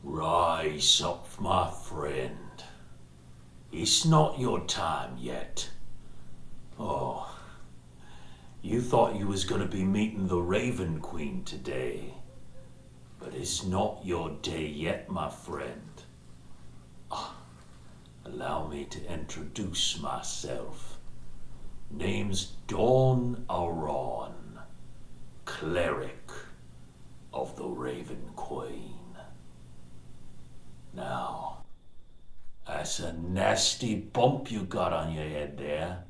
Rise up, my friend. It's not your time yet. Oh, you thought you was gonna be meeting the Raven Queen today. But it's not your day yet, my friend. Allow me to introduce myself. Name's Dawn Aron, Cleric of the Raven Queen. Now, that's a nasty bump you got on your head there.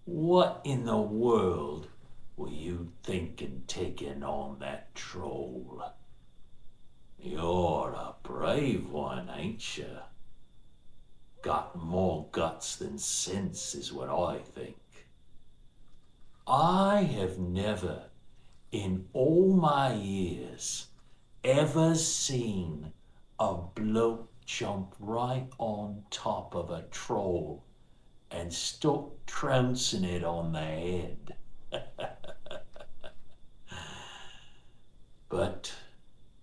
What in the world were you thinking taking on that troll? You're a brave one, ain't you? Got more guts than sense is what I think. I have never, in all my years, ever seen a bloke jump right on top of a troll and start trouncing it on the head. But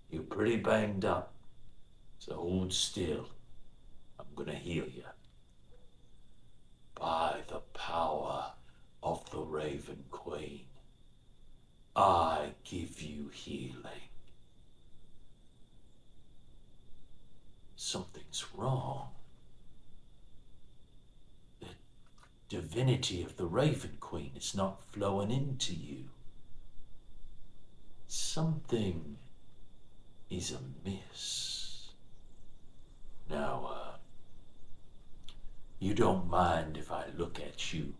you're pretty banged up, so hold still. I'm gonna heal you. By the power of the Raven Queen, I give you healing. Something's wrong. The divinity of the Raven Queen is not flowing into you. Something is amiss. Now, you don't mind if I look at you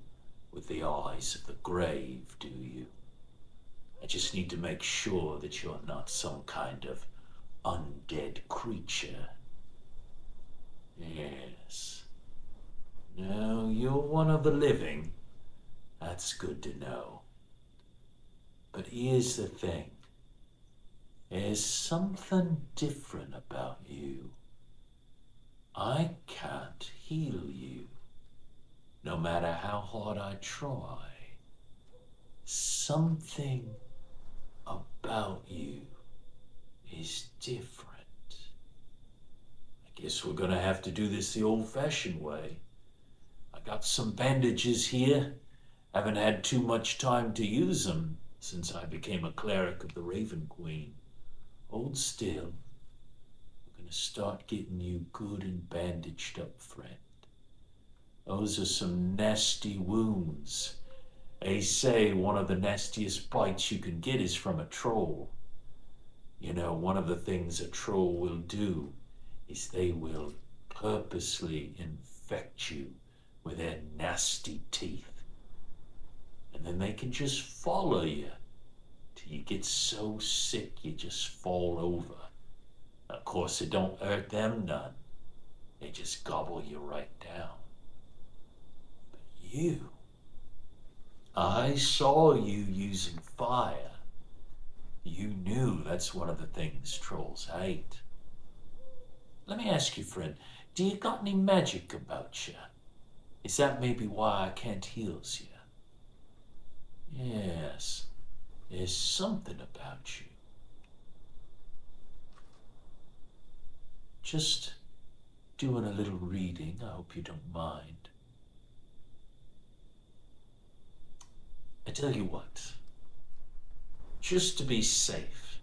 with the eyes of the grave, do you? I just need to make sure that you're not some kind of undead creature. Yes. No, you're one of the living. That's good to know. But here's the thing. There's something different about you. I can't heal you, no matter how hard I try. Something about you is different. I guess we're gonna have to do this the old-fashioned way. I got some bandages here. Haven't had too much time to use them since I became a cleric of the Raven Queen. Hold still. We're gonna start getting you good and bandaged up, friend. Those are some nasty wounds. They say one of the nastiest bites you can get is from a troll. You know, one of the things a troll will do is they will purposely infect you with their nasty teeth. And then they can just follow you till you get so sick you just fall over. Of course, it don't hurt them none. They just gobble you right down. But you, I saw you using fire. You knew that's one of the things trolls hate. Let me ask you, friend, do you got any magic about you? Is that maybe why I can't heal you? Yes, there's something about you. Just doing a little reading, I hope you don't mind. I tell you what, just to be safe,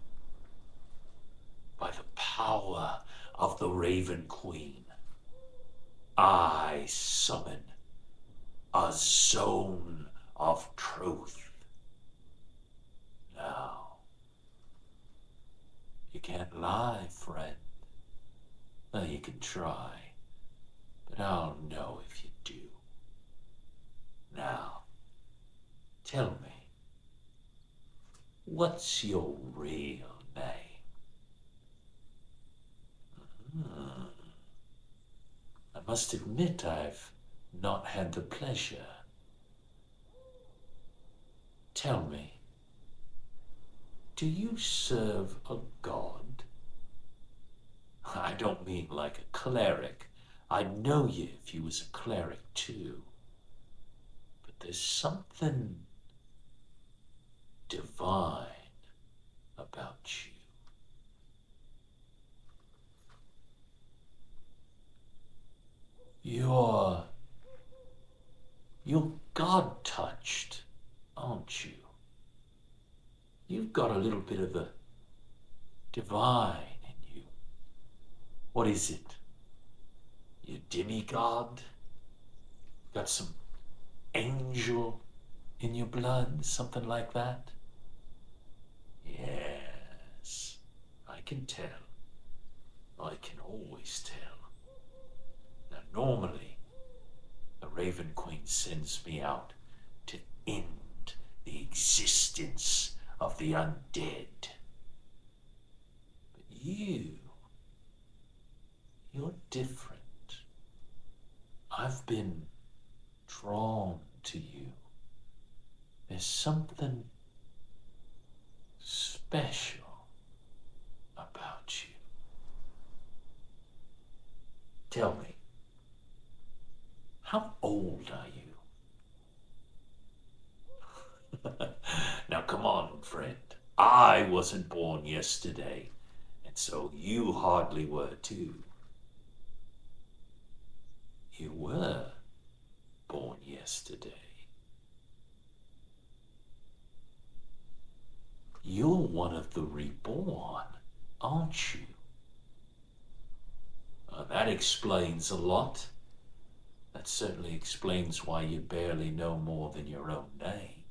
by the power of the Raven Queen, I summon a zone of truth. Now, you can't lie, friend. Well, you can try, but I'll know if you do. Now, tell me, what's your real name? I must admit I've not had the pleasure. Tell me, do you serve a god? I don't mean like a cleric. I'd know you if you was a cleric too. But there's something divine about you. You're God-touched, aren't you? You've got a little bit of the divine in you. What is it? You demigod? Got some angel in your blood? Something like that? Yes, I can tell. I can always tell. Now, normally, the Raven Queen sends me out to end the existence of the undead. But you're different. I've been drawn to you. There's something special about you. Tell me, how old are you? Now come on, friend. I wasn't born yesterday, and so you hardly were too. You were born yesterday. You're one of the reborn, aren't you? That explains a lot. That certainly explains why you barely know more than your own name.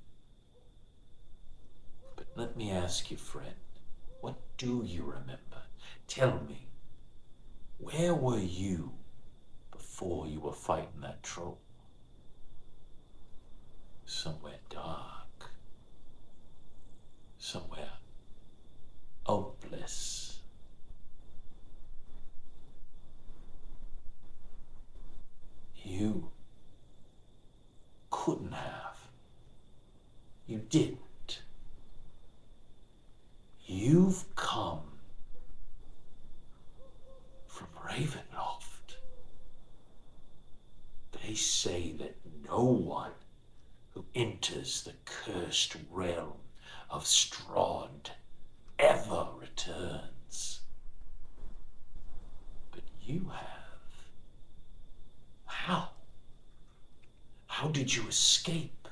But let me ask you, friend, what do you remember? Tell me, where were you before you were fighting that troll? Somewhere dark. Somewhere hopeless. You couldn't have. You didn't. You've come from Ravenloft. They say that no one who enters the cursed realm of Strahd ever returns. But you have. How? How did you escape?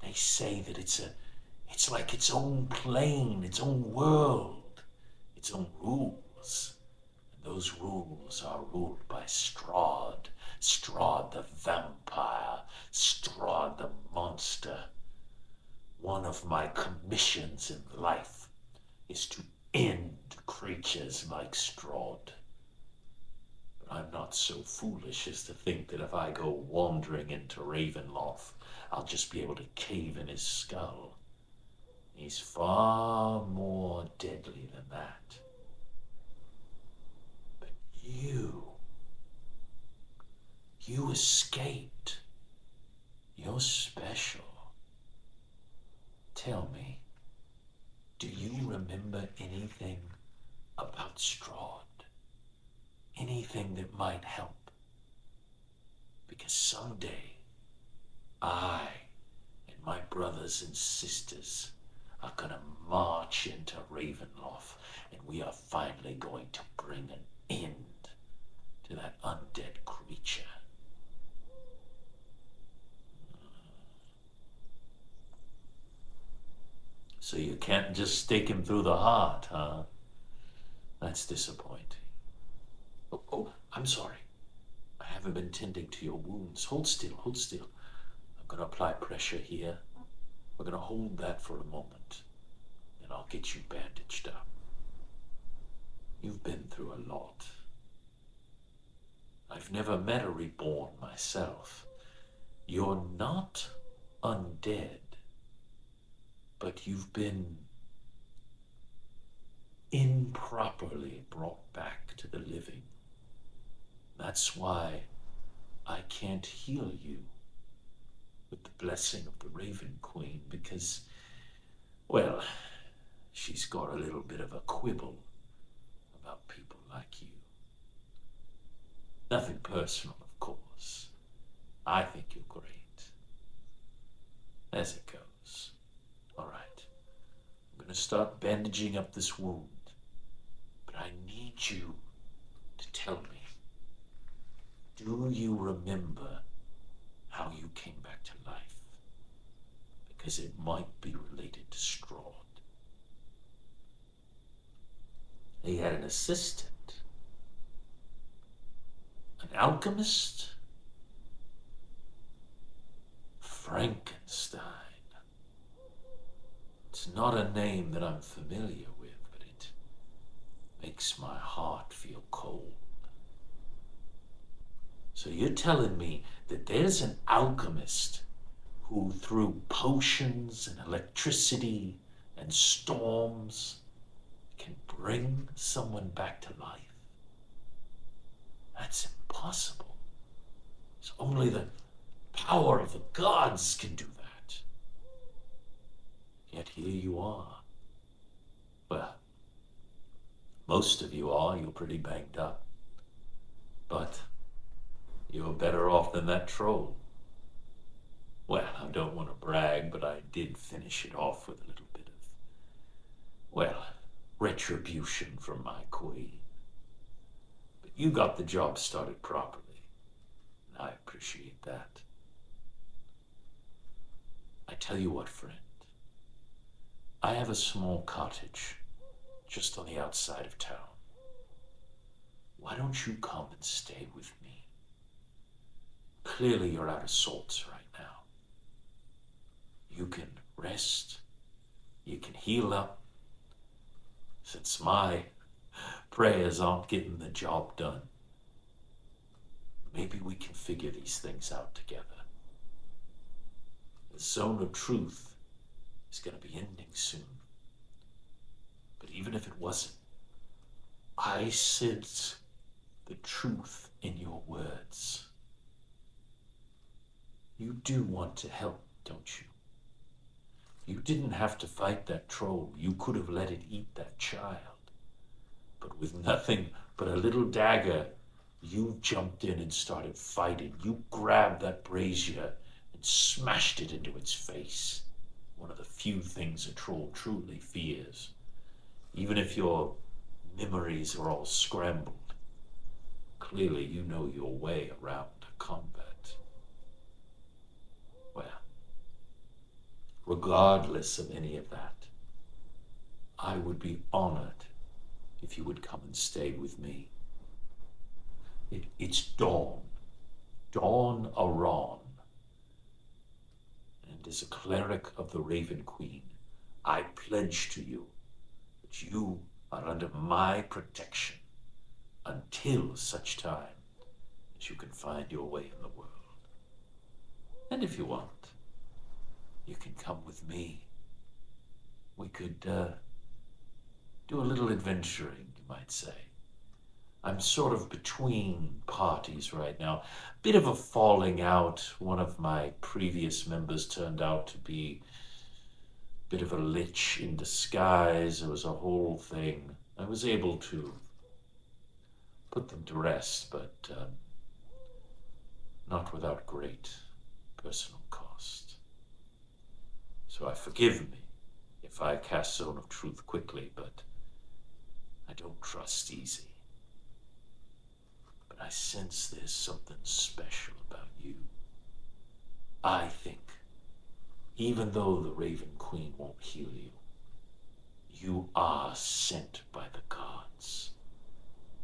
They say that it's like its own plane, its own world, its own rules. And those rules are ruled by Strahd. Strahd the vampire, Strahd the monster. One of my commissions in life is to end creatures like Strahd. But I'm not so foolish as to think that if I go wandering into Ravenloft, I'll just be able to cave in his skull. He's far more deadly than that. But you escaped. You're special. Tell me, do you remember anything about Strahd? Anything that might help? Because someday, I and my brothers and sisters are gonna march into Ravenloft, and we are finally going to bring an end to that undead creature. So you can't just stake him through the heart, huh? That's disappointing. Oh, I'm sorry. I haven't been tending to your wounds. Hold still, hold still. I'm gonna apply pressure here. We're gonna hold that for a moment, and I'll get you bandaged up. You've been through a lot. I've never met a reborn myself. You're not undead, but you've been improperly brought back to the living. That's why I can't heal you with the blessing of the Raven Queen, because, well, she's got a little bit of a quibble about people like you. Nothing personal, of course. I think you're great. As it goes. All right. I'm going to start bandaging up this wound. But I need you to tell me. Do you remember how you came back to life? Because it might be related to Strahd. He had an assistant, an alchemist, Frankenstein. It's not a name that I'm familiar with, but it makes my heart feel cold. So you're telling me that there's an alchemist who, through potions and electricity and storms, can bring someone back to life? That's impossible. It's only the power of the gods can do that. Yet here you are. Well, most of you are. You're pretty banged up. But you're better off than that troll. Well, I don't want to brag, but I did finish it off with a little bit of, well, retribution from my queen. But you got the job started properly, and I appreciate that. I tell you what, friend. I have a small cottage just on the outside of town. Why don't you come and stay with me? Clearly you're out of salts right now. You can rest, you can heal up, since my prayers aren't getting the job done. Maybe we can figure these things out together. The zone of truth is going to be ending soon. But even if it wasn't, I sense the truth in your words. You do want to help, don't you? You didn't have to fight that troll. You could have let it eat that child. But with nothing but a little dagger, you jumped in and started fighting. You grabbed that brazier and smashed it into its face. One of the few things a troll truly fears. Even if your memories are all scrambled, clearly you know your way around combat. Well, regardless of any of that, I would be honored if you would come and stay with me. It's Dawn Aron. And as a cleric of the Raven Queen, I pledge to you that you are under my protection until such time as you can find your way in the world. And if you want, you can come with me. We could do a little adventuring, you might say. I'm sort of between parties right now. Bit of a falling out. One of my previous members turned out to be a bit of a lich in disguise. It was a whole thing. I was able to put them to rest, but not without great personal cost. So forgive me if I cast Zone of Truth quickly, but I don't trust easy. But I sense there's something special about you. I think, even though the Raven Queen won't heal you, you are sent by the gods.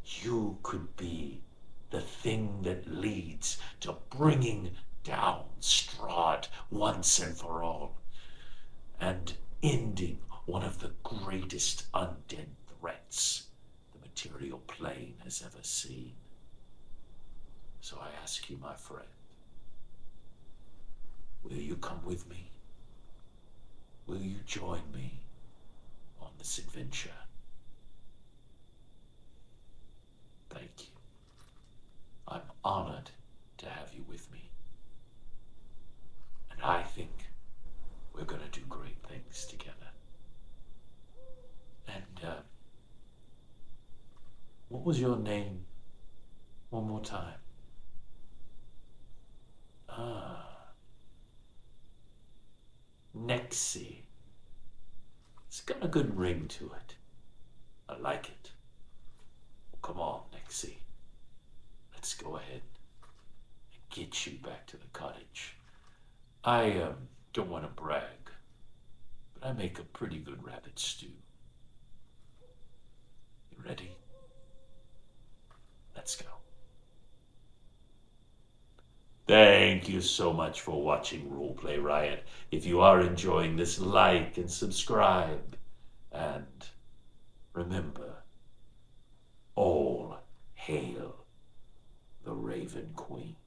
You could be the thing that leads to bringing down Strahd once and for all, and ending one of the greatest undead threats the material plane has ever seen. So I ask you, my friend, will you come with me? Will you join me on this adventure? Thank you. I'm honored to have you with me. And I think we're going to do great things together. And what was your name one more time? Nexi. It's got a good ring to it. I like it. Well, come on, Nexi. Let's go ahead get you back to the cottage. I don't want to brag, but I make a pretty good rabbit stew. You ready? Let's go. Thank you so much for watching Roleplay Riot. If you are enjoying this, like and subscribe. And remember, all hail the Raven Queen.